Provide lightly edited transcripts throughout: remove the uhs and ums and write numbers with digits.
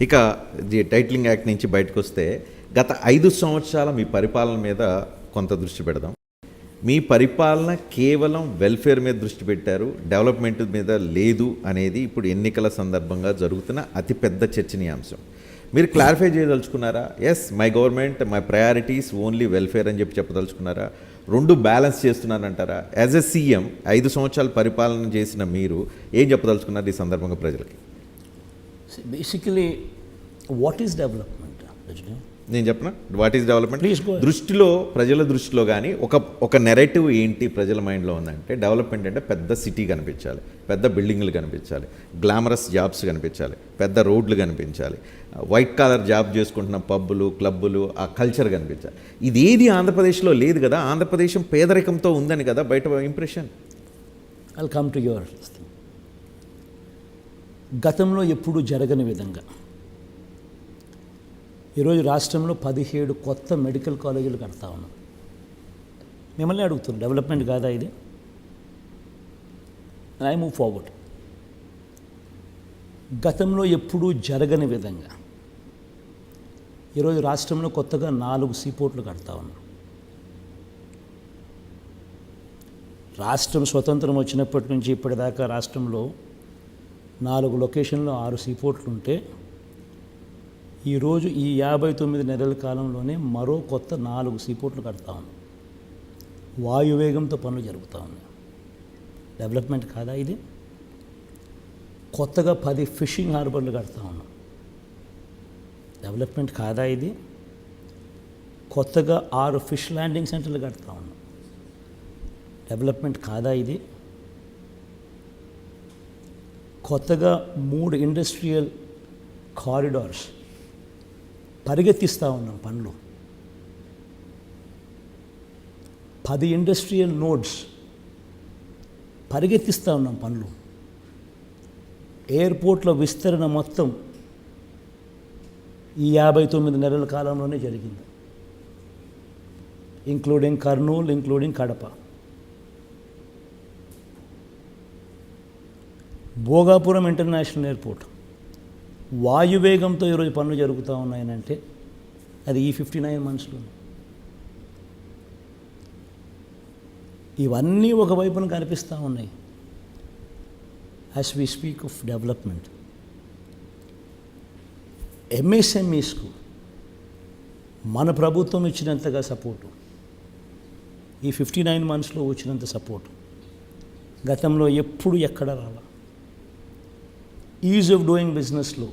ఇక titling act నుంచి బయటకు వస్తే గత 5 సంవత్సరాల మీ పరిపాలన మీద కొంత దృష్టి పెడదాం. మీ పరిపాలన కేవలం వెల్ఫేర్ మీద దృష్టి పెట్టారు, డెవలప్మెంట్ మీద లేదు అనేది ఇప్పుడు ఎన్నికల సందర్భంగా జరుగుతున్న అతిపెద్ద చర్చనీయాంశం. మీరు క్లారిఫై చేయదలుచుకున్నారా? Yes, my government, my priorities only welfare అని చెప్పదలుచుకున్నారా? రెండు బ్యాలెన్స్ చేస్తున్నారంటారా? యాజ్ ఎ సీఎం 5 సంవత్సరాలు పరిపాలన చేసిన మీరు ఏం చెప్పదలుచుకున్నారు ఈ సందర్భంగా ప్రజలకి? Basically what is development? నేను చెప్పనా వాట్ ఈస్ డెవలప్మెంట్ దృష్టిలో, ప్రజల దృష్టిలో కానీ ఒక నెరేటివ్ ఏంటి ప్రజల మైండ్లో ఉందంటే, డెవలప్మెంట్ అంటే పెద్ద సిటీ కనిపించాలి, పెద్ద బిల్డింగ్లు కనిపించాలి, గ్లామరస్ జాబ్స్ కనిపించాలి, పెద్ద రోడ్లు కనిపించాలి, వైట్ కాలర్ జాబ్ చేసుకుంటున్న పబ్బులు, క్లబ్బులు, ఆ కల్చర్ కనిపించాలి. ఇదేది ఆంధ్రప్రదేశ్లో లేదు కదా. ఆంధ్రప్రదేశం పేదరికంతో ఉందని కదా బయట impression. I'll come to your గతంలో ఎప్పుడు జరగని విధంగా ఈరోజు రాష్ట్రంలో 17 కొత్త మెడికల్ కాలేజీలు కడతా ఉన్నాం. మిమ్మల్ని అడుగుతున్నాను, డెవలప్మెంట్ కాదా ఇది? I move forward. గతంలో ఎప్పుడూ జరగని విధంగా ఈరోజు రాష్ట్రంలో కొత్తగా 4 సీపోర్ట్లు కడతా ఉన్నాం. రాష్ట్రం స్వతంత్రం వచ్చినప్పటి నుంచి ఇప్పటిదాకా రాష్ట్రంలో 4 లొకేషన్లో 6 సీపోర్ట్లు ఉంటే, ఈరోజు ఈ 59 నెలల కాలంలోనే మరో కొత్త 4 సీపోర్ట్లు కడతా ఉన్నాం. వాయువేగంతో పనులు జరుగుతూ ఉన్నాయి. డెవలప్మెంట్ కాదా ఇది? కొత్తగా 10 ఫిషింగ్ హార్బర్లు కడతా ఉన్నాం. డెవలప్మెంట్ కాదా ఇది? కొత్తగా 6 ఫిష్ ల్యాండింగ్ సెంటర్లు కడతా ఉన్నాం. డెవలప్మెంట్ కాదా ఇది? కొత్తగా 3 ఇండస్ట్రియల్ కారిడార్స్ పరిగెత్తిస్తూ ఉన్నాం పనులు. 10 ఇండస్ట్రియల్ నోడ్స్ పరిగెత్తిస్తూ ఉన్నాం పనులు. ఎయిర్పోర్ట్ల విస్తరణ మొత్తం ఈ 59 నెలల కాలంలోనే జరిగింది, including Kurnool, including Kadapa. Bhogapuram international airport వాయువేగంతో ఈరోజు పనులు జరుగుతూ ఉన్నాయనంటే అది ఈ 59 మంత్స్లో. ఇవన్నీ ఒకవైపున కనిపిస్తూ ఉన్నాయి. As we speak of development, ఎంఎస్ఎంఈస్కు మన ప్రభుత్వం ఇచ్చినంతగా సపోర్టు, ఈ 59 మంత్స్లో వచ్చినంత సపోర్టు గతంలో ఎప్పుడు ఎక్కడ రాలా. ఈజ్ ఆఫ్ డూయింగ్ బిజినెస్లో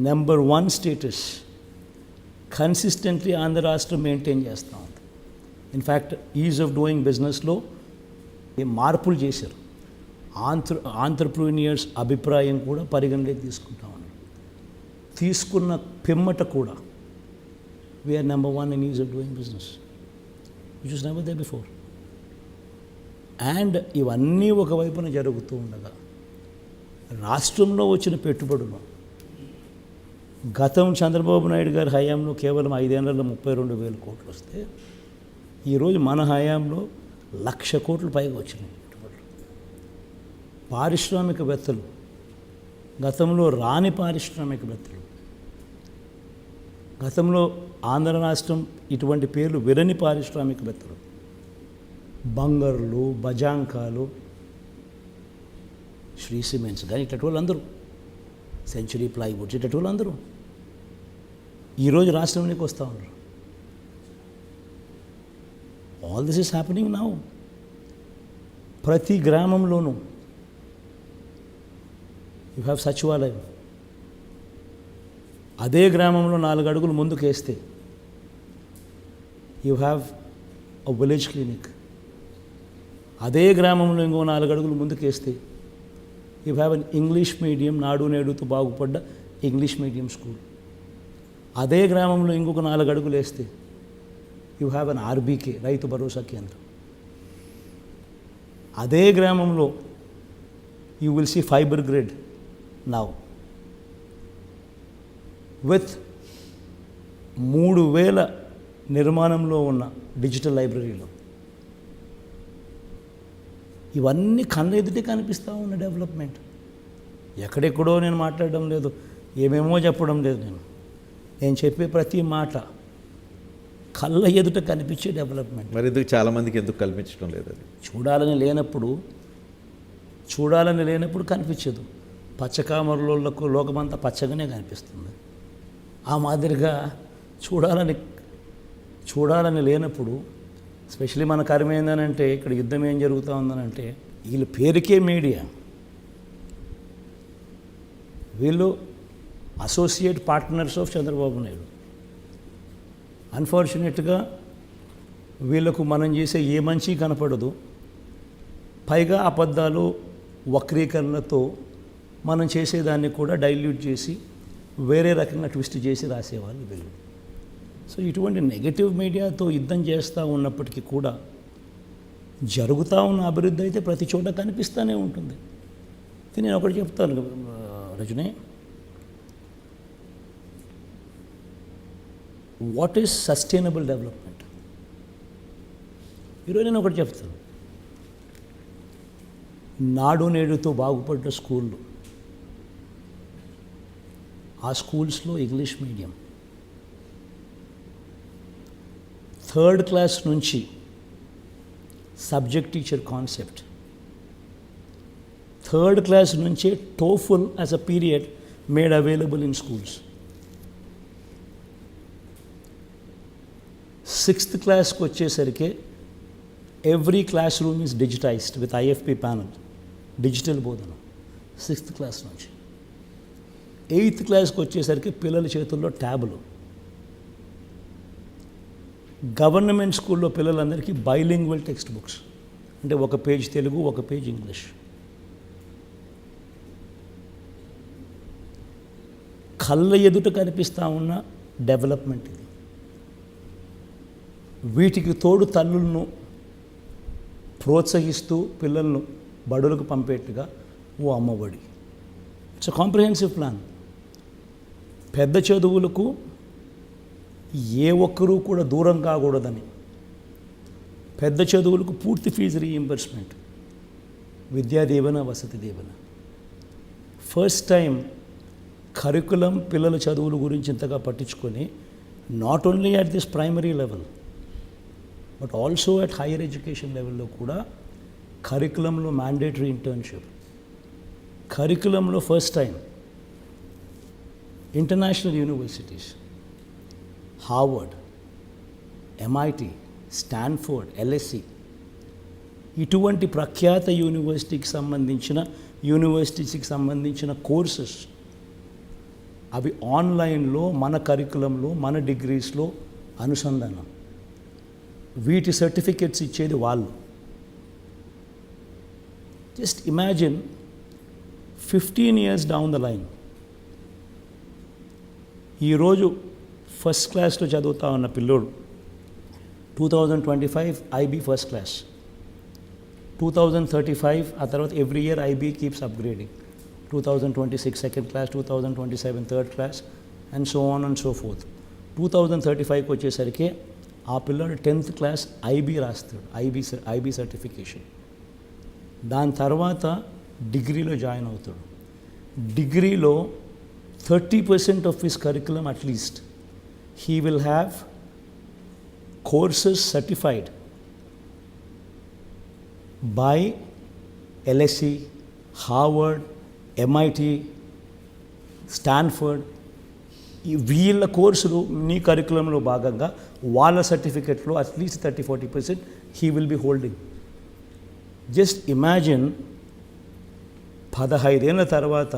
నెంబర్ 1 స్టేటస్ కన్సిస్టెంట్లీ ఆంధ్ర రాష్ట్రం మెయింటైన్ చేస్తూ ఉంది. ఇన్ఫ్యాక్ట్ ఈజ్ ఆఫ్ డూయింగ్ బిజినెస్లో మార్పులు చేశారు. ఆంట్రప్రీనియర్స్ అభిప్రాయం కూడా పరిగణలోకి తీసుకుంటా ఉన్నారు. తీసుకున్న పిమ్మట కూడా we are number 1 in ease of doing business, which is never there before. And ఇవన్నీ ఒకవైపున జరుగుతూ ఉండగా రాష్ట్రంలో వచ్చిన పెట్టుబడులు గతం చంద్రబాబు నాయుడు గారి హయాంలో కేవలం 5 ఏళ్లలో 32,000 కోట్లు వస్తే, ఈరోజు మన హయాంలో 1,00,000 కోట్లు పైగా వచ్చినాయి పెట్టుబడులు. పారిశ్రామికవేత్తలు, గతంలో రాని పారిశ్రామికవేత్తలు, గతంలో ఆంధ్ర రాష్ట్రం ఇటువంటి పేర్లు విరని పారిశ్రామికవేత్తలు, బంగర్లు, బజాంకాలు, శ్రీ సిమెంట్స్ కానీ ఇట్లాంటి వాళ్ళందరూ, సెంచరీ ప్లైవుడ్స్ ఇట్లాంటి వాళ్ళందరూ ఈరోజు రాష్ట్రంలోకి వస్తూ ఉన్నారు. All this is happening now. ప్రతి గ్రామంలోనూ యూ హ్యావ్ సచివాలయం. అదే గ్రామంలో 4 అడుగులు ముందుకు వేస్తే you have a village clinic. అదే గ్రామంలో ఇంకో 4 అడుగులు ముందుకు వేస్తే you have an English medium, నాడు నేడుతో బాగుపడ్డ ఇంగ్లీష్ మీడియం స్కూల్. అదే గ్రామంలో ఇంకొక 4 అడుగులు వేస్తే you have an RBK, Rythu Bharosa కేంద్రం. అదే గ్రామంలో you will see fibre grid now with 3,000 నిర్మాణంలో ఉన్న డిజిటల్ లైబ్రరీలో. ఇవన్నీ కళ్ళ ఎదుటే కనిపిస్తూ ఉన్న డెవలప్మెంట్. ఎక్కడెక్కడో నేను మాట్లాడడం లేదు. ఏమేమో చెప్పడం లేదు నేను చెప్పే ప్రతి మాట కళ్ళ ఎదుట కనిపించే డెవలప్మెంట్. మరి ఎందుకు చాలామందికి ఎందుకు కల్పించడం లేదు అది? చూడాలని లేనప్పుడు కనిపించదు. పచ్చకామరులకు లోకమంతా పచ్చగానే కనిపిస్తుంది. ఆ మాదిరిగా చూడాలని లేనప్పుడు, ఎస్పెషలీ మన కర్మ ఏందనంటే ఇక్కడ యుద్ధం ఏం జరుగుతూ ఉందనంటే, వీళ్ళు పేరుకే మీడియా, వీళ్ళు associate partners of Chandrababu Naidu. అన్ఫార్చునేట్గా వీళ్ళకు మనం చేసే ఏ మంచి కనపడదు. పైగా అబద్ధాలు వక్రీకరణతో మనం చేసేదాన్ని కూడా డైల్యూట్ చేసి వేరే రకంగా ట్విస్ట్ చేసి రాసేవాళ్ళు వీళ్ళు. సో ఇటువంటి నెగటివ్ మీడియాతో యుద్ధం చేస్తూ ఉన్నప్పటికీ కూడా జరుగుతూ ఉన్న అభివృద్ధి అయితే ప్రతి చోట కనిపిస్తూనే ఉంటుంది. నేను ఒకటి చెప్తాను Rajani, what is sustainable development? ఈరోజు నేను ఒకటి చెప్తాను. నాడు నేడుతో బాగుపడ్డ స్కూళ్ళు, ఆ స్కూల్స్లో ఇంగ్లీష్ మీడియం 3rd క్లాస్ నుంచి subject teacher concept, 3rd class నుంచే TOEFL as a period made available in schools. 6th క్లాస్కి వచ్చేసరికి every class room is digitized with IFP panel, digital బోధన 6th క్లాస్ నుంచి. 8th క్లాస్కి వచ్చేసరికి పిల్లల చేతుల్లో ట్యాబులు. గవర్నమెంట్ స్కూల్లో పిల్లలందరికీ బైలింగ్వల్ టెక్స్ట్ బుక్స్, అంటే ఒక పేజ్ తెలుగు, ఒక పేజ్ ఇంగ్లీష్. కళ్ళ ఎదుట కనిపిస్తూ ఉన్న డెవలప్మెంట్ ఇది. వీటికి తోడు తల్లులను ప్రోత్సహిస్తూ పిల్లలను బడులకు పంపేట్టుగా ఓ Amma Vodi. It's a comprehensive plan. పెద్ద చదువులకు ఏ ఒక్కరూ కూడా దూరం కాకూడదని, పెద్ద చదువులకు పూర్తి fee reimbursement, Vidya Deevena, Vasathi Deevena. First time curriculum పిల్లల చదువుల గురించి ఇంతగా పట్టించుకొని, not only at this primary level but also at higher education లెవెల్లో కూడా కరికులంలో మ్యాండేటరీ ఇంటర్న్షిప్, కరికులంలో first time international universities, Harvard, MIT, Stanford, LSC, ఇటువంటి ప్రఖ్యాత యూనివర్సిటీకి సంబంధించిన కోర్సెస్ అవి ఆన్లైన్లో మన కరికులంలో, మన డిగ్రీస్లో అనుసంధానం. వీటి సర్టిఫికెట్స్ ఇచ్చేది వాళ్ళు. Just imagine 15 years down the line, ఈరోజు ఫస్ట్ క్లాస్లో చదువుతా ఉన్న పిల్లోడు 2025 ఐబీ ఫస్ట్ క్లాస్, 2035 ఆ తర్వాత every year IB keeps upgrading, 2026 second class, 2027 third class and so on and so forth. 2035కి వచ్చేసరికి ఆ పిల్లోడు 10th క్లాస్ ఐబీ రాస్తాడు, ఐబీ సర్టిఫికేషన్. దాని తర్వాత డిగ్రీలో జాయిన్ అవుతాడు. డిగ్రీలో 30% of his curriculum at least he will have courses certified by LSE, Harvard, MIT, Stanford. వీళ్ళ కోర్సులు నీ కరికులంలో భాగంగా వాళ్ళ సర్టిఫికెట్లో at least 30-40% he will be holding. Just imagine 15 ఏళ్ళ తర్వాత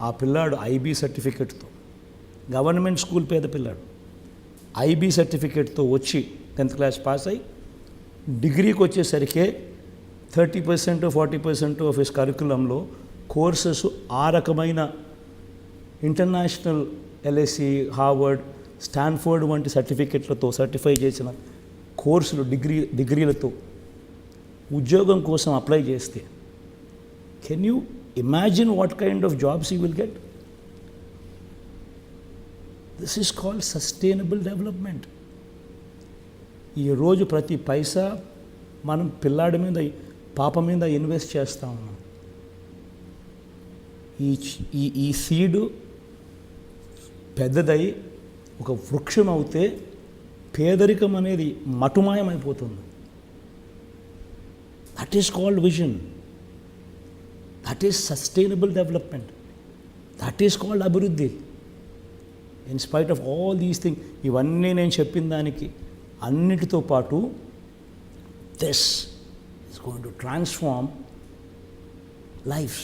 ఆ పిల్లాడు ఐబీ సర్టిఫికెట్తో, గవర్నమెంట్ స్కూల్ పేద పిల్లాడు, ఐబీ సర్టిఫికేట్తో వచ్చి 10th క్లాస్ పాస్ అయ్యి డిగ్రీకి వచ్చేసరికి 30-40% ఆఫ్ హిస్ కరికులంలో కోర్సెస్ ఆ రకమైన ఇంటర్నేషనల్ ఎల్ఎస్సి, హార్వర్డ్, స్టాన్ఫోర్డ్ వంటి సర్టిఫికెట్లతో సర్టిఫై చేసిన కోర్సులు, డిగ్రీలతో ఉద్యోగం కోసం అప్లై చేస్తే, can you imagine what kind of jobs you will get? This is called sustainable development. ఈరోజు ప్రతి పైసా మనం పిల్లాడి మీద, పాప మీద ఇన్వెస్ట్ చేస్తూ ఉన్నాం. ఈ సీడు పెద్దదై ఒక వృక్షం అవుతే పేదరికం అనేది మటుమాయమైపోతుంది. That is called vision. That is sustainable development. That is called అభివృద్ధి. In spite of all these thing, ఇవన్నీ నేను చెప్పిన దానికి అన్నిటితో పాటు this is going to transform lives.